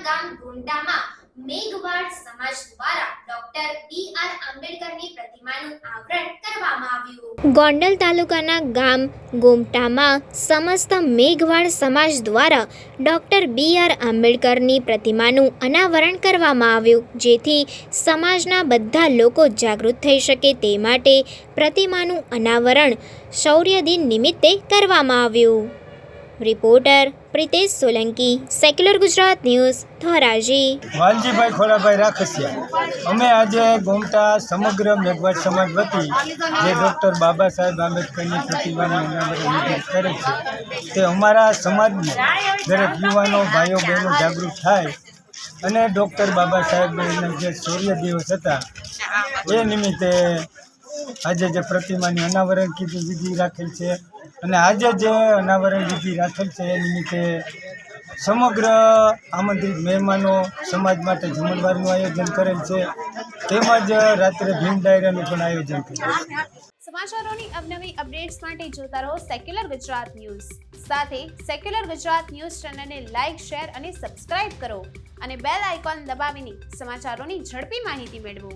ગામ ગુંડામાં મેઘવાડ સમાજ દ્વારા ડોક્ટર બી.આર. આંબેડકરની પ્રતિમાનું અનાવરણ કરવામાં આવ્યું। ગોંડલ તાલુકાના ગામ ગોમટામાં સમસ્ત મેઘવાડ સમાજ દ્વારા ડોક્ટર બી.આર. આંબેડકરની પ્રતિમાનું અનાવરણ કરવામાં આવ્યું, જેથી સમાજના બધા લોકો જાગૃત થઈ શકે તે માટે પ્રતિમાનું અનાવરણ શૌર્ય દિન નિમિત્તે કરવામાં આવ્યું। Reporter Pritesh Solanki, secular Gujarat news, Dhoraji. Valjibhai Khodabhai Rakhasiya, અમે આજે ગોમટા સમગ્ર મેઘવાડ સમાજ વતી જે ડૉક્ટર બાબા સાહેબ આંબેડકરની પ્રતિમાનું અનાવરણ કરે છે, તે અમારા સમાજના દરેક યુવાનો ભાઈઓ બહેનો જાગૃત થાય અને ડૉક્ટર બાબા સાહેબના જે શૌર્ય દિવસ હતા એ નિમિત્તે આજે જે પ્રતિમાની અનાવરણ વિધિ રાખેલ છે અને આજે જે અનાવરણ વિધિ રાખેલ છે એ નિમિત્તે સમગ્ર આમંત્રિત મહેમાનો સમાજ માટે જમણવારનું આયોજન કરેલ છે, તેમજ રાત્રે ભીમ ડાયરાનું પણ આયોજન કરેલ છે। સમાચારોની અવનવી અપડેટ્સ માટે જોતા રહો સેક્યુલર ગુજરાત ન્યૂઝ। સાથે સેક્યુલર ગુજરાત ન્યૂઝ ચેનલને લાઇક, શેર અને સબસ્ક્રાઇબ કરો અને બેલ આઇકોન દબાવીને સમાચારોની ઝડપી માહિતી મેળવો।